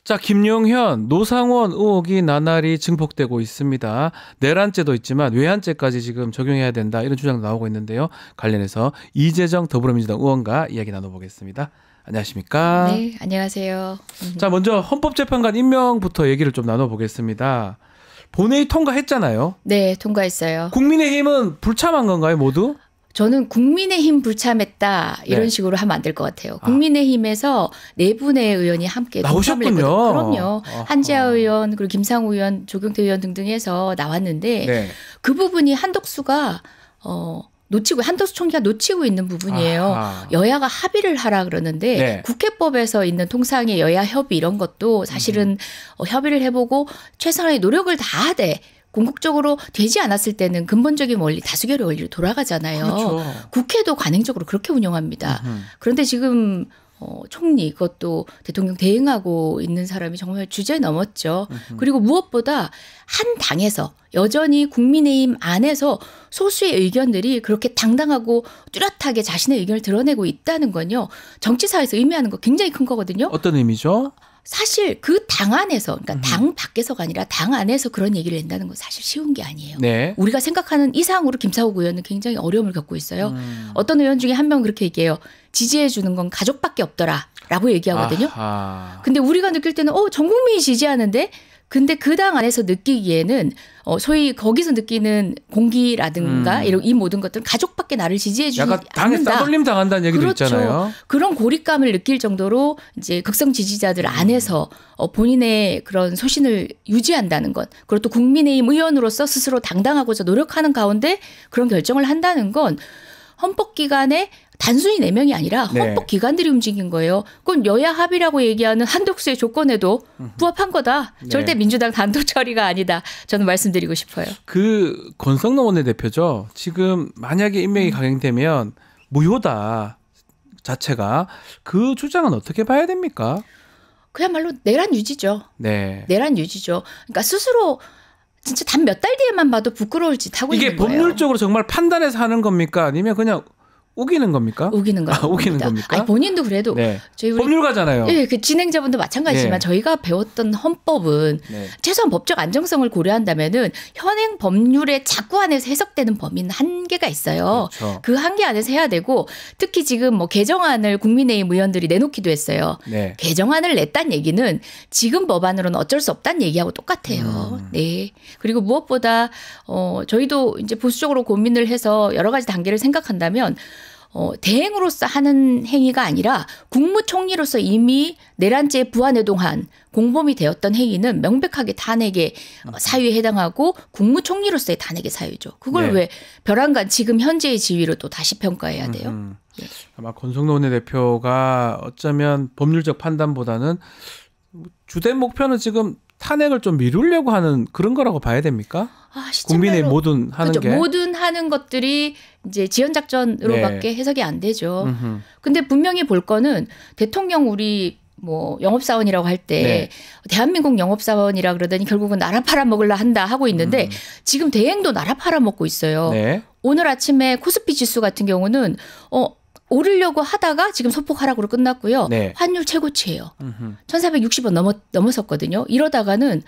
자, 김용현, 노상원 의혹이 나날이 증폭되고 있습니다. 내란죄도 있지만 외환죄까지 지금 적용해야 된다 이런 주장도 나오고 있는데요. 관련해서 이재정 더불어민주당 의원과 이야기 나눠보겠습니다. 안녕하십니까? 네, 안녕하세요. 자, 먼저 헌법재판관 임명부터 얘기를 좀 나눠보겠습니다. 본회의 통과했잖아요. 네, 통과했어요. 국민의힘은 불참한 건가요, 모두? 저는 국민의힘 불참했다 이런 식으로 하면 안 될 것 같아요. 국민의힘에서 4분의 의원이 함께 나오셨군요. 그럼요. 한지아 의원 그리고 김상우 의원, 조경태 의원 등등 해서 나왔는데 네. 그 부분이 한덕수가 놓치고 한덕수 총리가 놓치고 있는 부분이에요. 아하. 여야가 합의를 하라 그러는데 네. 국회법에서 있는 통상의 여야 협의 이런 것도 사실은 협의를 해보고 최선의 노력을 다하되 궁극적으로 되지 않았을 때는 근본적인 원리, 다수결의 원리로 돌아가잖아요. 그렇죠. 국회도 관행적으로 그렇게 운영합니다. 그런데 지금 총리 그것도 대통령 대행하고 있는 사람이 정말 주제 넘었죠. 그리고 무엇보다 한 당에서 여전히 국민의힘 안에서 소수의 의견들이 그렇게 당당하고 뚜렷하게 자신의 의견을 드러내고 있다는 건요. 정치사에서 의미하는 거 굉장히 큰 거거든요. 어떤 의미죠? 사실 그 당 안에서 그러니까 당 밖에서가 아니라 당 안에서 그런 얘기를 낸다는 건 사실 쉬운 게 아니에요. 네. 우리가 생각하는 이상으로 김사욱 의원은 굉장히 어려움을 겪고 있어요. 어떤 의원 중에 한 명 그렇게 얘기해요. 지지해 주는 건 가족밖에 없더라라고 얘기하거든요. 아하. 근데 우리가 느낄 때는 전 국민이 지지하는데 근데 그 당 안에서 느끼기에는 소위 거기서 느끼는 공기라든가 이런 이 모든 것들은 가족밖에 나를 지지해 주지 약간 당에 않는다. 따돌림 당한다는 얘기도 그렇죠. 있잖아요. 그런 고립감을 느낄 정도로 이제 극성 지지자들 안에서 본인의 그런 소신을 유지한다는 것. 그리고 또 국민의힘 의원으로서 스스로 당당하고자 노력하는 가운데 그런 결정을 한다는 건 헌법기관의 단순히 4명이 아니라 헌법기관들이 움직인 거예요. 그건 여야 합의라고 얘기하는 한덕수의 조건에도 부합한 거다. 네. 절대 민주당 단독 처리가 아니다. 저는 말씀드리고 싶어요. 그 권성동 원내대표죠. 지금 만약에 임명이 강행되면 무효다 자체가 그 주장은 어떻게 봐야 됩니까? 그야말로 내란 유지죠. 네. 내란 유지죠. 그러니까 스스로 진짜 단 몇 달 뒤에만 봐도 부끄러울 짓 하고 있는 이게 거예요. 법률적으로 정말 판단해서 하는 겁니까? 아니면 그냥 우기는 겁니까? 우기는 거예요. 우기는 겁니까? 아니, 본인도 그래도 네. 저희 우리 법률가잖아요. 예, 그 진행자분도 마찬가지지만 네. 저희가 배웠던 헌법은 네. 최소한 법적 안정성을 고려한다면은 현행 법률의 자구 안에서 해석되는 범위는 한계가 있어요. 그렇죠. 그 한계 안에서 해야 되고 특히 지금 뭐 개정안을 국민의힘 의원들이 내놓기도 했어요. 네. 개정안을 냈다는 얘기는 지금 법안으로는 어쩔 수 없다는 얘기하고 똑같아요. 네. 그리고 무엇보다 저희도 이제 보수적으로 고민을 해서 여러 가지 단계를 생각한다면 대행으로서 하는 행위가 아니라 국무총리로서 이미 내란죄 부안해동한 공범이 되었던 행위는 명백하게 탄핵의 사유에 해당하고 국무총리로서의 탄핵의 사유죠. 그걸 네. 왜 벼랑간 지금 현재의 지위로 또 다시 평가해야 돼요? 예. 아마 권성동 원내대표가 어쩌면 법률적 판단보다는 주된 목표는 지금 탄핵을 좀 미루려고 하는 그런 거라고 봐야 됩니까? 국민의 모든 하는 그렇죠. 게. 모든 하는 것들이 이제 지연작전으로밖에 해석이 안 되죠. 근데 분명히 볼 거는 대통령 우리 뭐 영업사원이라고 할 때 대한민국 영업사원이라 그러더니 결국은 나라 팔아먹으려 한다 하고 있는데 지금 대행도 나라 팔아먹고 있어요. 네. 오늘 아침에 코스피 지수 같은 경우는 오르려고 하다가 지금 소폭하락으로 끝났고요. 네. 환율 최고치예요. 1460원 넘어섰거든요. 이러다가는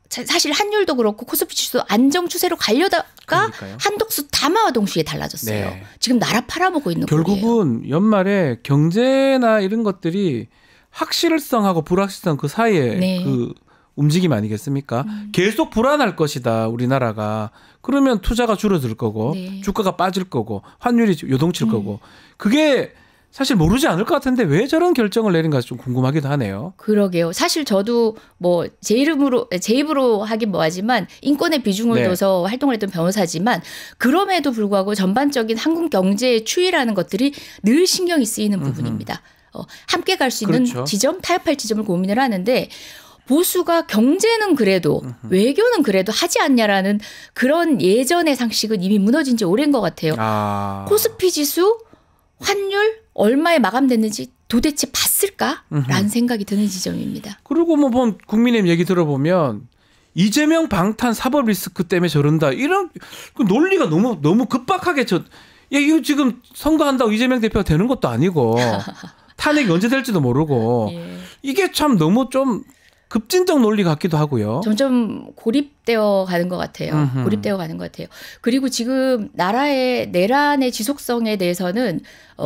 사실 환율도 그렇고 코스피 지수 안정 추세로 가려다가 그러니까요. 한덕수 담화와 동시에 달라졌어요. 네. 지금 나라 팔아먹고 있는 거예요. 결국은 연말에 경제나 이런 것들이 확실성하고 불확실성 그 사이에 네. 그 움직임 아니겠습니까? 계속 불안할 것이다 우리나라가. 그러면 투자가 줄어들 거고 네. 주가가 빠질 거고 환율이 요동칠 거고 그게 사실 모르지 않을 것 같은데 왜 저런 결정을 내린가 좀 궁금하기도 하네요. 그러게요. 사실 저도 뭐 제 입으로 하긴 뭐하지만 인권의 비중을 둬서 활동을 했던 변호사지만 그럼에도 불구하고 전반적인 한국 경제의 추이라는 것들이 늘 신경이 쓰이는 부분입니다. 함께 갈 수 있는 그렇죠. 지점, 타협할 지점을 고민을 하는데 보수가 경제는 그래도 외교는 그래도 하지 않냐라는 그런 예전의 상식은 이미 무너진 지 오래인 것 같아요. 코스피 지수, 환율 얼마에 마감됐는지 도대체 봤을까라는 생각이 드는 지점입니다. 그리고 뭐 국민의힘 얘기 들어보면 이재명 방탄 사법 리스크 때문에 저런다 이런 그 논리가 너무 급박하게 이거 지금 선거한다고 이재명 대표가 되는 것도 아니고 탄핵이 언제 될지도 모르고 예. 이게 참 너무 좀 급진적 논리 같기도 하고요. 점점 고립되어 가는 것 같아요. 고립되어 가는 것 같아요. 그리고 지금 나라의 내란의 지속성에 대해서는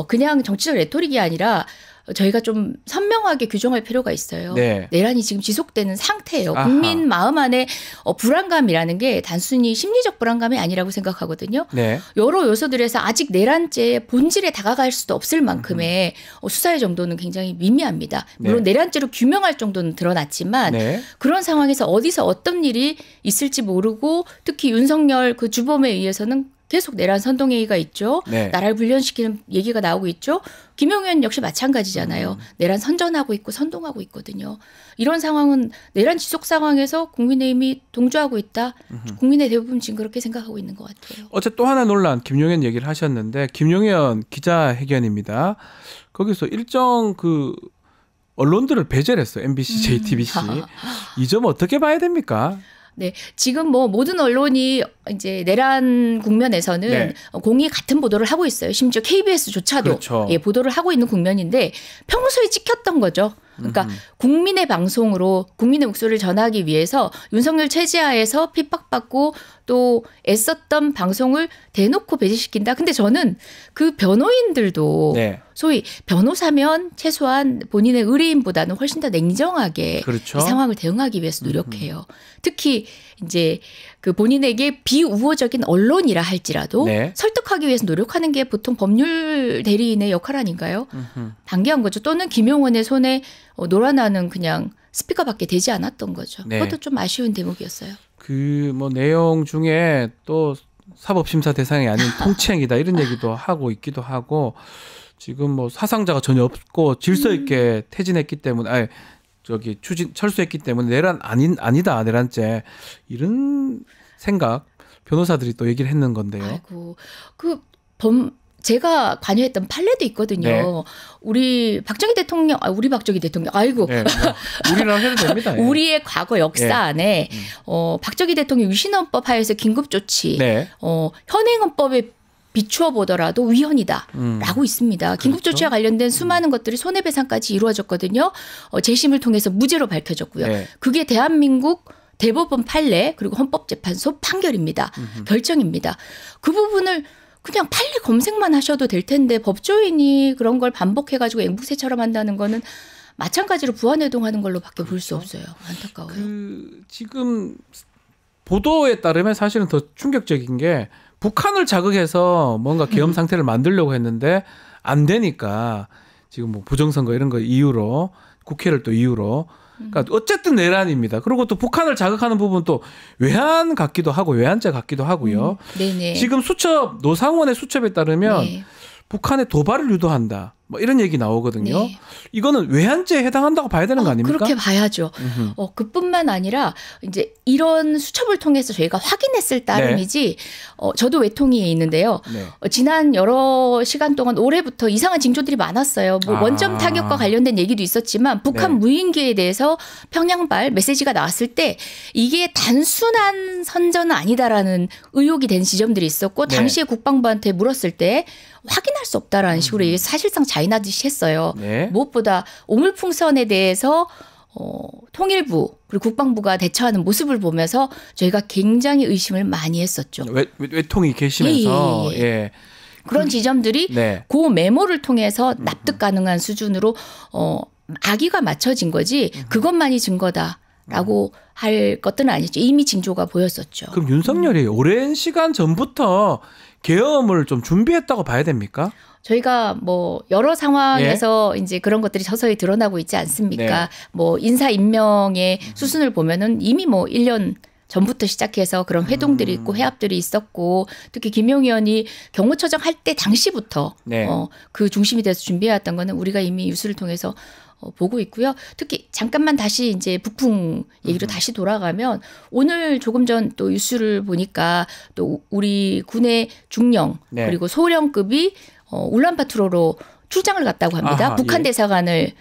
그냥 정치적 레토릭이 아니라 저희가 좀 선명하게 규정할 필요가 있어요. 네. 내란이 지금 지속되는 상태예요. 아하. 국민 마음 안에 불안감이라는 게 단순히 심리적 불안감이 아니라고 생각하거든요. 네. 여러 요소들에서 아직 내란죄의 본질에 다가갈 수도 없을 만큼의 수사의 정도는 굉장히 미미합니다. 물론 네. 내란죄로 규명할 정도는 드러났지만 네. 그런 상황에서 어디서 어떤 일이 있을지 모르고 특히 윤석열 그 주범에 의해서는 계속 내란 선동행위가 있죠. 네. 나라를 불련시키는 얘기가 나오고 있죠. 김용현 역시 마찬가지잖아요. 내란 선전하고 있고 선동하고 있거든요. 이런 상황은 내란 지속 상황에서 국민의힘이 동조하고 있다. 국민의 대부분 지금 그렇게 생각하고 있는 것 같아요. 어제 또 하나 논란 김용현 얘기를 하셨는데 김용현 기자회견입니다. 거기서 일정 그 언론들을 배제를 했어요. MBC, JTBC. 이 점 어떻게 봐야 됩니까? 네, 지금 뭐 모든 언론이 이제 내란 국면에서는 네. 공이 같은 보도를 하고 있어요. 심지어 KBS조차도 그렇죠. 예, 보도를 하고 있는 국면인데 평소에 찍혔던 거죠. 그러니까 국민의 방송으로 국민의 목소리를 전하기 위해서 윤석열 체제하에서 핍박받고 또 애썼던 방송을 대놓고 배제시킨다. 근데 저는 그 변호인들도 네. 소위 변호사면 최소한 본인의 의뢰인보다는 훨씬 더 냉정하게 그렇죠. 이 상황을 대응하기 위해서 노력해요. 특히 이제 그 본인에게 비우호적인 언론이라 할지라도 네. 설득하기 위해서 노력하는 게 보통 법률 대리인의 역할 아닌가요? 방기한 거죠. 또는 김용원의 손에 놀아나는 그냥 스피커밖에 되지 않았던 거죠. 네. 그것도 좀 아쉬운 대목이었어요. 그 뭐 내용 중에 또 사법심사 대상이 아닌 통치행위다 이런 얘기도 하고 있기도 하고 지금 뭐 사상자가 전혀 없고 질서 있게 퇴진했기 때문에 아니 저기 철수했기 때문에 내란 아니다 내란죄 이런 생각 변호사들이 또 얘기를 했는 건데요. 아이고 제가 관여했던 판례도 있거든요. 네. 우리 박정희 대통령, 아이고. 네, 뭐 우리랑 해도 됩니다. 예. 우리의 과거 역사 네. 안에 박정희 대통령 위신헌법 하에서 긴급조치, 네. 현행헌법에 비추어 보더라도 위헌이다라고 있습니다. 긴급조치와 관련된 수많은 것들이 손해배상까지 이루어졌거든요. 재심을 통해서 무죄로 밝혀졌고요. 네. 그게 대한민국 대법원 판례 그리고 헌법재판소 판결입니다. 결정입니다. 그 부분을 그냥 판례 검색만 하셔도 될 텐데 법조인이 그런 걸 반복해가지고 앵무새처럼 한다는 거는 마찬가지로 부안해동하는 걸로밖에 볼 수 없어요. 안타까워요. 그 지금 보도에 따르면 사실은 더 충격적인 게 북한을 자극해서 뭔가 계엄 상태를 만들려고 했는데 안 되니까 지금 뭐 부정선거 이런 거 이유로 국회를 또 이유로 그러니까 어쨌든 내란입니다. 그리고 또 북한을 자극하는 부분 또 외환 같기도 하고 외환죄 같기도 하고요. 네네. 지금 수첩 노상원의 수첩에 따르면 네. 북한의 도발을 유도한다. 뭐 이런 얘기 나오거든요. 네. 이거는 외환죄에 해당한다고 봐야 되는 거 아닙니까? 그렇게 봐야죠. 그뿐만 아니라 이제 이런 수첩을 통해서 저희가 확인했을 따름이지. 저도 외통위에 있는데요. 네. 지난 여러 시간 동안 올해부터 이상한 징조들이 많았어요. 뭐 원점 타격과 관련된 얘기도 있었지만 북한 네. 무인기에 대해서 평양발 메시지가 나왔을 때 이게 단순한 선전은 아니다라는 의혹이 된 지점들이 있었고 네. 당시에 국방부한테 물었을 때 확인할 수 없다라는 식으로 이게 사실상 자인하듯이 했어요. 네. 무엇보다 오물풍선에 대해서 통일부 그리고 국방부가 대처하는 모습을 보면서 저희가 굉장히 의심을 많이 했었죠. 외통이 계시면서 예. 예. 그런 지점들이 네. 그 메모를 통해서 납득 가능한 수준으로 악의가 맞춰진 거지 그것만이 증거다라고 할 것들은 아니죠. 이미 징조가 보였었죠. 그럼 윤석열이 오랜 시간 전부터 계엄을 좀 준비했다고 봐야 됩니까? 저희가 뭐 여러 상황에서 이제 그런 것들이 서서히 드러나고 있지 않습니까? 네. 뭐 인사 임명의 수순을 보면은 이미 뭐 1년 전부터 시작해서 그런 회동들이 있고 회합들이 있었고 특히 김용현이 경호처장 할 때 당시부터 네. 그 중심이 돼서 준비해왔던 거는 우리가 이미 뉴스를 통해서 보고 있고요. 특히 잠깐만 다시 이제 북풍 얘기로 다시 돌아가면 오늘 조금 전 또 뉴스를 보니까 또 우리 군의 중령 네. 그리고 소령급이 울란바토르로 출장을 갔다고 합니다. 아하, 북한 예. 대사관을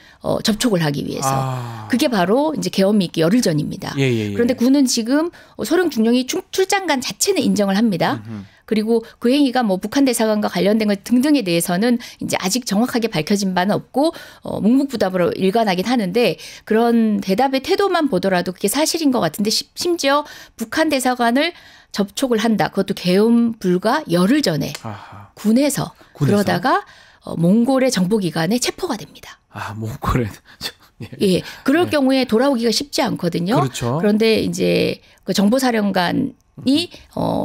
접촉을 하기 위해서. 그게 바로 이제 계엄이 있기 열흘 전입니다. 예. 그런데 군은 지금 소령 중령이 출장 간 자체는 인정을 합니다. 그리고 그 행위가 뭐 북한 대사관과 관련된 것 등등에 대해서는 이제 아직 정확하게 밝혀진 바는 없고 묵묵부답으로 일관하긴 하는데 그런 대답의 태도만 보더라도 그게 사실인 것 같은데 심지어 북한 대사관을 접촉을 한다. 그것도 계엄 불과 열흘 전에 아하. 군에서 그러다가 몽골의 정보기관에 체포가 됩니다. 아, 몽골에. 예, 그럴 경우에 돌아오기가 쉽지 않거든요. 그렇죠. 그런데 이제 그 정보사령관이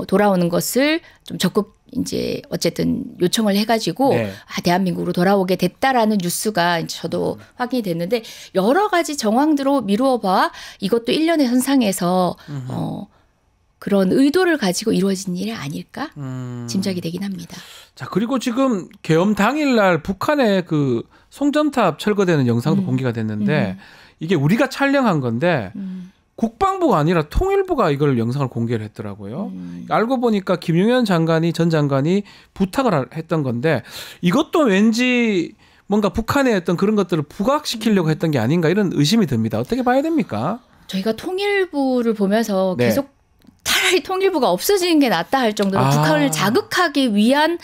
돌아오는 것을 좀 적극 이제 어쨌든 요청을 해가지고 네. 대한민국으로 돌아오게 됐다라는 뉴스가 이제 저도 확인이 됐는데 여러 가지 정황들로 미루어 봐 이것도 일련의 현상에서 그런 의도를 가지고 이루어진 일이 아닐까 짐작이 되긴 합니다. 자, 그리고 지금 계엄 당일날 북한의 그 송전탑 철거되는 영상도 공개가 됐는데 이게 우리가 촬영한 건데 국방부가 아니라 통일부가 이걸 영상을 공개를 했더라고요. 알고 보니까 김용현 전 장관이 부탁을 했던 건데 이것도 왠지 뭔가 북한의 어떤 그런 것들을 부각시키려고 했던 게 아닌가 이런 의심이 듭니다. 어떻게 봐야 됩니까? 저희가 통일부를 보면서 네. 계속 차라리 통일부가 없어지는 게 낫다 할 정도로 북한을 자극하기 위한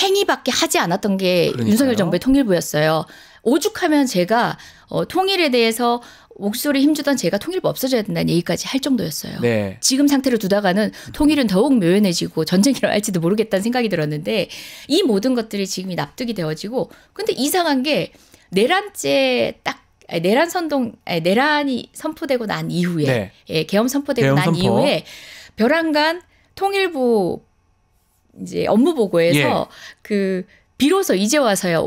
행위밖에 하지 않았던 게 그러니까요. 윤석열 정부의 통일부였어요. 오죽하면 제가 통일에 대해서 목소리 힘주던 제가 통일부 없어져야 된다는 얘기까지 할 정도였어요. 네. 지금 상태로 두다가는 통일은 더욱 묘연해지고 전쟁이 일어날지도 모르겠다는 생각이 들었는데 이 모든 것들이 지금 납득이 되어지고 근데 이상한 게 내란죄 딱 내란이 선포되고 난 이후에 네. 예, 계엄 선포되고 계엄 난 선포. 이후에 벼랑간 통일부 이제 업무 보고에서 예. 그 비로소 이제 와서야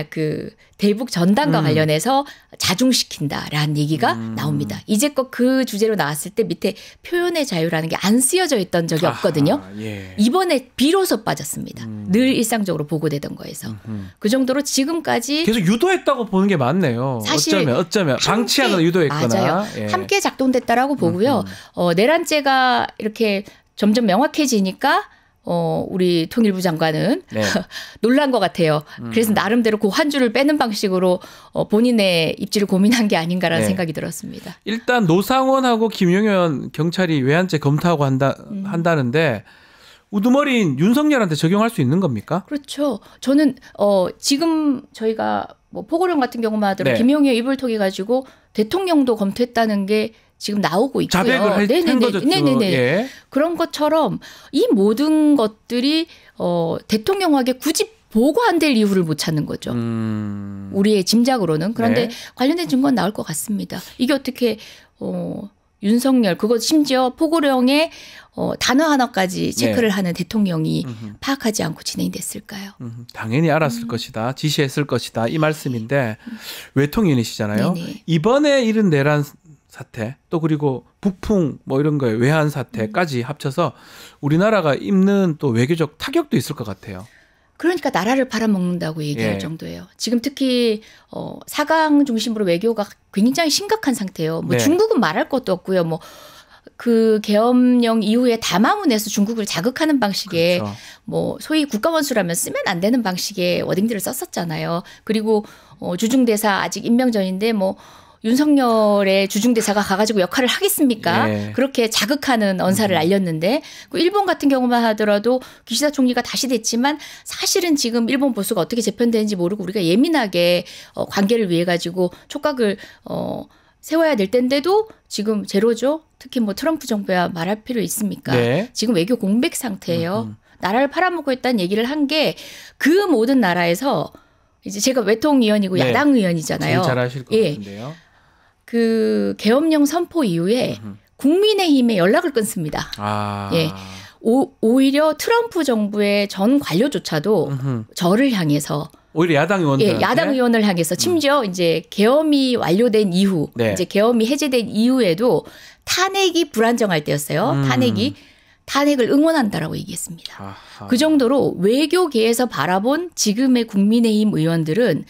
그 대북 전단과 관련해서 자중시킨다라는 얘기가 나옵니다. 이제껏 그 주제로 나왔을 때 밑에 표현의 자유라는 게 안 쓰여져 있던 적이 없거든요. 예. 이번에 비로소 빠졌습니다. 늘 일상적으로 보고되던 거에서. 그 정도로 지금까지 계속 유도했다고 보는 게 맞네요. 사실 어쩌면 방치하거나 유도했거나. 맞아요. 예. 함께 작동됐다라고 보고요. 내란죄가 이렇게 점점 명확해지니까 우리 통일부 장관은 네. 놀란 것 같아요. 그래서 나름대로 그 한 줄을 빼는 방식으로 본인의 입지를 고민한 게 아닌가라는 네. 생각이 들었습니다. 일단 노상원하고 김용현 경찰이 외환죄 검토하고 한다는데 우두머리인 윤석열한테 적용할 수 있는 겁니까? 그렇죠. 저는 지금 저희가 뭐 포고령 같은 경우만 하더라도 네. 김용현 입을 통해 가지고 대통령도 검토했다는 게 지금 나오고 있고요. 자백을 한 거죠. 네네네. 예. 그런 것처럼 이 모든 것들이 대통령에게 굳이 보고 안 될 이유를 못 찾는 거죠. 우리의 짐작으로는. 그런데 네. 관련된 증거는 나올 것 같습니다. 이게 어떻게 윤석열 그것 심지어 포고령에 단어 하나까지 체크를 하는 대통령이 파악하지 않고 진행이 됐을까요? 당연히 알았을 것이다. 지시했을 것이다. 이 말씀인데 외통위원이시잖아요. 네네. 이번에 이런 내란 사태 또 그리고 북풍 뭐 이런 거에 외환 사태까지 합쳐서 우리나라가 입는 또 외교적 타격도 있을 것 같아요. 그러니까 나라를 팔아먹는다고 얘기할 예. 정도예요. 지금 특히 4강 중심으로 외교가 굉장히 심각한 상태예요. 뭐 네. 중국은 말할 것도 없고요. 뭐 그 계엄령 이후에 담화문에서 중국을 자극하는 방식의 그렇죠. 뭐 소위 국가원수라면 쓰면 안 되는 방식의 워딩들을 썼었잖아요. 그리고 주중대사 아직 임명 전인데 뭐 윤석열의 주중대사가 가가지고 역할을 하겠습니까? 예. 그렇게 자극하는 언사를 알렸는데 그 일본 같은 경우만 하더라도 기시다 총리가 다시 됐지만 사실은 지금 일본 보수가 어떻게 재편되는지 모르고 우리가 예민하게 관계를 위해 가지고 촉각을 세워야 될 텐데도 지금 제로죠. 특히 뭐 트럼프 정부야 말할 필요 있습니까? 네. 지금 외교 공백 상태예요. 나라를 팔아먹고 있다는 얘기를 한 게 그 모든 나라에서 이제 제가 외통위원이고 네. 야당 의원이잖아요. 제일 잘 아실 것 예. 같은데요. 그 계엄령 선포 이후에 국민의힘에 연락을 끊습니다. 아. 예. 오히려 트럼프 정부의 전 관료조차도 저를 향해서 오히려 야당 의원들 예, 야당 의원을 향해서 심지어 이제 계엄이 완료된 이후 네. 이제 계엄이 해제된 이후에도 탄핵이 불안정할 때였어요. 탄핵을 응원한다라고 얘기했습니다. 아하. 그 정도로 외교계에서 바라본 지금의 국민의힘 의원들은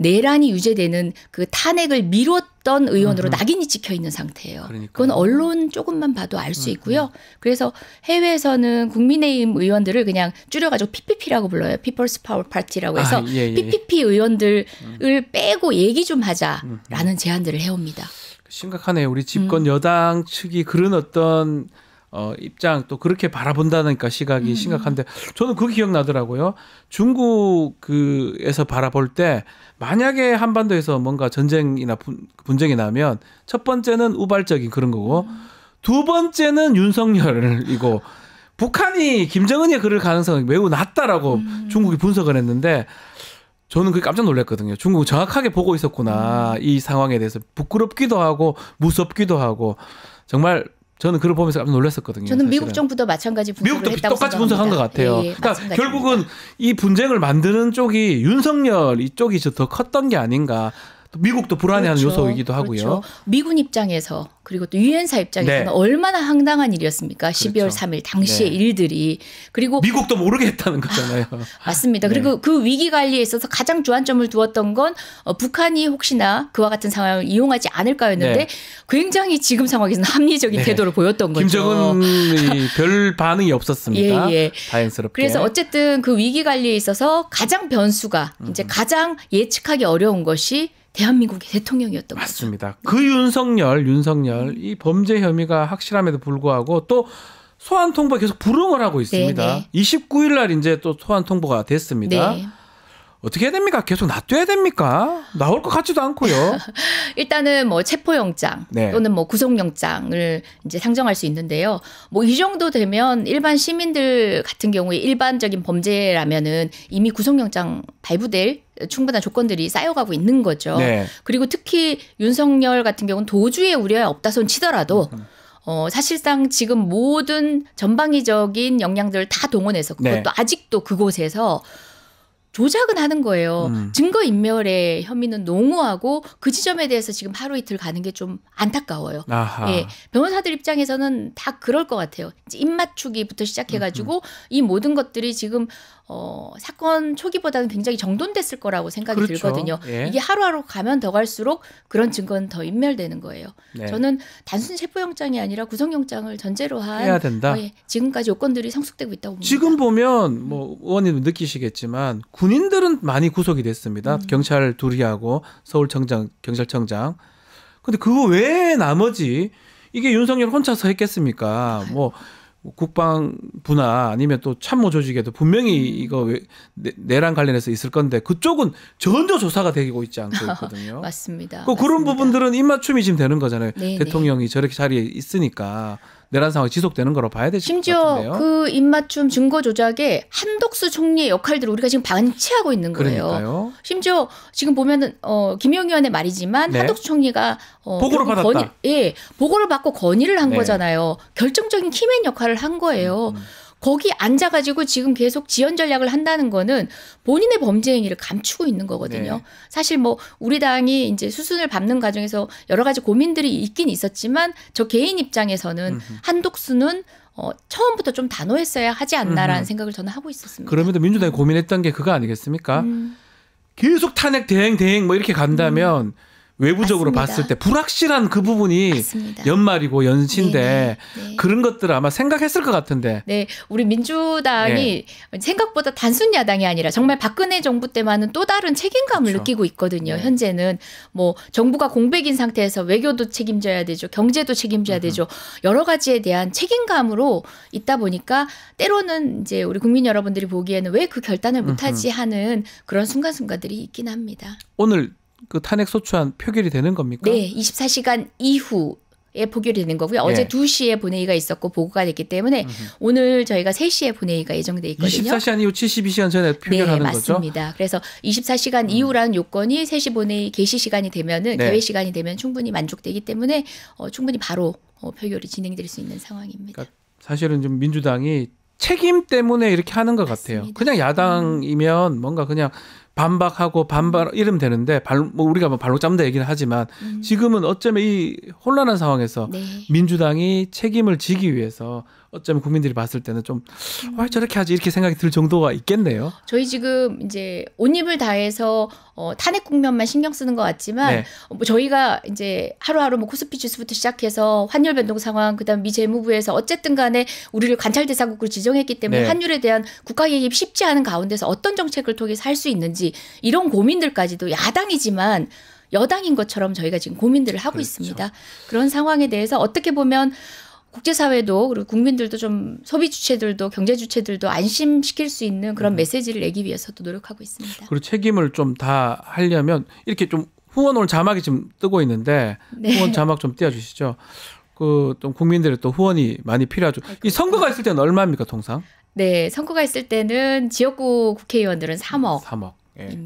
내란이 유죄되는 그 탄핵을 미뤘던 의원으로 낙인이 찍혀 있는 상태예요. 그러니까요. 그건 언론 조금만 봐도 알 수 있고요. 그래서 해외에서는 국민의힘 의원들을 그냥 줄여가지고 PPP라고 불러요. People's Power Party라고 해서 예. PPP 의원들을 빼고 얘기 좀 하자라는 제안들을 해옵니다. 심각하네요. 우리 집권 여당 측이 그런 어떤 입장 또 그렇게 바라본다니까 시각이 심각한데 저는 그게 기억나더라고요. 중국에서 바라볼 때 만약에 한반도에서 뭔가 전쟁이나 분쟁이 나면 첫 번째는 우발적인 그런 거고 두 번째는 윤석열이고 북한이 김정은이 그럴 가능성이 매우 낮다라고 중국이 분석을 했는데 저는 그게 깜짝 놀랐거든요. 중국은 정확하게 보고 있었구나. 이 상황에 대해서 부끄럽기도 하고 무섭기도 하고 정말 저는 그걸 보면서 깜짝 놀랐었거든요. 저는 사실은. 미국 정부도 마찬가지 분석을 미국도 했다고 똑같이 생각합니다. 분석한 것 같아요. 예, 그러니까 결국은 이 분쟁을 만드는 쪽이 윤석열 이쪽이 더 컸던 게 아닌가. 미국도 불안해하는 그렇죠. 요소이기도 하고요. 그렇죠. 미군 입장에서 그리고 또 유엔사 입장에서는 네. 얼마나 황당한 일이었습니까? 12월 그렇죠. 3일 당시의 네. 일들이. 그리고 미국도 모르게 했다는 거잖아요. 맞습니다. 네. 그리고 그 위기 관리에 있어서 가장 주안점을 두었던 건 북한이 혹시나 그와 같은 상황을 이용하지 않을까였는데 네. 굉장히 지금 상황에서는 합리적인 네. 태도를 보였던 거죠. 김정은이 별 반응이 없었습니다. 예, 예. 다행스럽게. 그래서 어쨌든 그 위기 관리에 있어서 가장 변수가 이제 가장 예측하기 어려운 것이 대한민국의 대통령이었던 맞습니다. 그 윤석열 이 범죄 혐의가 확실함에도 불구하고 또 소환 통보에 계속 불응을 하고 있습니다. 네네. 29일 날 이제 또 소환 통보가 거죠. 됐습니다. 네. 어떻게 해야 됩니까? 계속 놔둬야 됩니까? 나올 것 같지도 않고요. 일단은 뭐 체포영장 네. 또는 뭐 구속영장을 이제 상정할 수 있는데요. 뭐 이 정도 되면 일반 시민들 같은 경우에 일반적인 범죄라면은 이미 구속영장 발부될 충분한 조건들이 쌓여가고 있는 거죠. 네. 그리고 특히 윤석열 같은 경우는 도주의 우려에 없다 손 치더라도 사실상 지금 모든 전방위적인 역량들을 다 동원해서 그것도 네. 아직도 그곳에서 조작은 하는 거예요. 증거인멸의 혐의는 농후하고 그 지점에 대해서 지금 하루 이틀 가는 게 좀 안타까워요. 아하. 예, 변호사들 입장에서는 다 그럴 것 같아요. 이제 입맞추기부터 시작해가지고 이 모든 것들이 지금 사건 초기보다는 굉장히 정돈됐을 거라고 생각이 그렇죠. 들거든요. 예. 이게 하루하루 가면 더 갈수록 그런 증거는 더 인멸되는 거예요. 네. 저는 단순 체포영장이 아니라 구속영장을 전제로 한 해야 된다. 지금까지 요건들이 성숙되고 있다고 봅니다. 지금 보면 뭐 의원님 느끼시겠지만 군인들은 많이 구속이 됐습니다. 경찰 둘이 하고 서울청장, 경찰청장. 근데 그거 외에 나머지 이게 윤석열 혼자서 했겠습니까? 뭐 국방부나 아니면 또 참모 조직에도 분명히 이거 내란 관련해서 있을 건데 그쪽은 전혀 조사가 되고 있지 않고 있거든요. 맞습니다. 그런 맞습니다. 부분들은 입맞춤이 지금 되는 거잖아요. 네, 대통령이 저렇게 자리에 있으니까 내란 상황이 지속되는 거로 봐야 되실 것 심지어 같은데요. 그 입맞춤 증거 조작에 한덕수 총리의 역할들을 우리가 지금 방치하고 있는 거예요. 그러니까요. 심지어 지금 보면은 김용 의원의 말이지만 네. 한덕수 총리가 보고를 받았다. 보고를 받고 건의를 한 네. 거잖아요. 결정적인 키맨 역할을 한 거예요. 거기 앉아가지고 지금 계속 지연 전략을 한다는 거는 본인의 범죄 행위를 감추고 있는 거거든요. 네. 사실 뭐 우리 당이 이제 수순을 밟는 과정에서 여러 가지 고민들이 있긴 있었지만 저 개인 입장에서는 한독수는 처음부터 좀 단호했어야 하지 않나라는 생각을 저는 하고 있었습니다. 그러면도 민주당이 고민했던 게 그거 아니겠습니까? 계속 탄핵 대행 뭐 이렇게 간다면 외부적으로 맞습니다. 봤을 때 불확실한 그 부분이 맞습니다. 연말이고 연시인데 네. 그런 것들 아마 생각했을 것 같은데. 네, 우리 민주당이 생각보다 단순 야당이 아니라 정말 박근혜 정부 때만은 또 다른 책임감을 그렇죠. 느끼고 있거든요. 네. 현재는 뭐 정부가 공백인 상태에서 외교도 책임져야 되죠. 경제도 책임져야 되죠. 여러 가지에 대한 책임감으로 있다 보니까 때로는 이제 우리 국민 여러분들이 보기에는 왜 그 결단을 못하지 하는 그런 순간순간들이 있긴 합니다. 오늘 그 탄핵 소추안 표결이 되는 겁니까? 네, 24시간 이후에 표결이 되는 거고요. 어제 2시에 본회의가 있었고 보고가 됐기 때문에 오늘 저희가 3시에 본회의가 예정돼 있거든요. 24시간 이후 72시간 전에 표결하는 네, 거죠? 맞습니다. 그래서 24시간 이후라는 요건이 3시 본회의 개시 시간이 되면은 네. 개회 시간이 되면 충분히 만족되기 때문에 충분히 바로 표결이 진행될 수 있는 상황입니다. 그러니까 사실은 좀 민주당이 책임 때문에 이렇게 하는 것 같아요. 맞습니다. 그냥 야당이면 뭔가 그냥 반박하고 반발 이러면 되는데 뭐 우리가 뭐 발로 잡는다 얘기는 하지만 지금은 어쩌면 이 혼란한 상황에서 네. 민주당이 책임을 지기 위해서 어쩌면 국민들이 봤을 때는 좀 왜 저렇게 하지 이렇게 생각이 들 정도가 있겠네요. 저희 지금 이제 온 힘을 다해서 탄핵 국면만 신경 쓰는 것 같지만 네. 뭐 저희가 이제 하루하루 뭐 코스피 지수부터 시작해서 환율 변동 상황 그다음 미 재무부에서 어쨌든 간에 우리를 관찰 대상국으로 지정했기 때문에 네. 환율에 대한 국가 개입 쉽지 않은 가운데서 어떤 정책을 통해서 할 수 있는지 이런 고민들까지도 야당이지만 여당인 것처럼 저희가 지금 고민들을 하고 그렇죠. 있습니다. 그런 상황에 대해서 어떻게 보면 국제사회도 그리고 국민들도 좀 소비 주체들도 경제 주체들도 안심시킬 수 있는 그런 메시지를 내기 위해서도 노력하고 있습니다. 그리고 책임을 좀 다 하려면 이렇게 좀 후원 오늘 자막이 지금 뜨고 있는데 네. 후원 자막 좀 띄워주시죠. 그 좀 국민들의 또 후원이 많이 필요하죠. 이 선거가 있을 때는 얼마입니까 통상? 네, 선거가 있을 때는 지역구 국회의원들은 3억입니다. 3억. 예.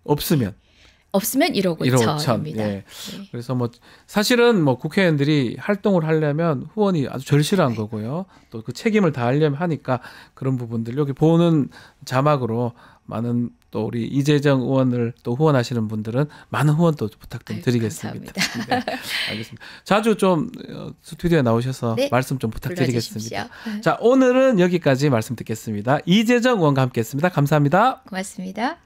없으면 없으면 1억 5천입니다. 예. 그래서 뭐 사실은 뭐 국회의원들이 활동을 하려면 후원이 아주 절실한 네. 거고요. 또 그 책임을 다하려면 하니까 그런 부분들 여기 보는 자막으로 많은 또 우리 이재정 의원을 또 후원하시는 분들은 많은 후원 또 부탁 좀 드리겠습니다. 네, 알겠습니다. 자주 좀 스튜디오에 나오셔서 네, 말씀 좀 부탁드리겠습니다. 불러주십시오. 자, 오늘은 여기까지 말씀 듣겠습니다. 이재정 의원과 함께했습니다. 감사합니다. 고맙습니다.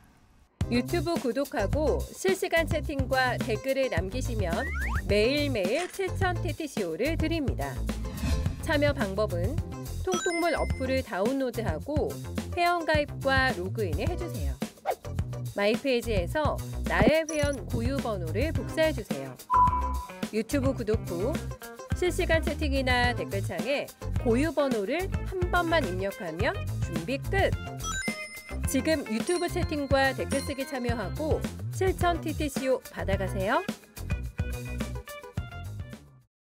유튜브 구독하고 실시간 채팅과 댓글을 남기시면 매일매일 7,000TTCO를 드립니다. 참여 방법은 통통물 어플을 다운로드하고 회원가입과 로그인을 해주세요. 마이페이지에서 나의 회원 고유 번호를 복사해주세요. 유튜브 구독 후 실시간 채팅이나 댓글창에 고유 번호를 한 번만 입력하면 준비 끝! 지금 유튜브 채팅과 댓글 쓰기 참여하고 7,000TTCO 받아가세요.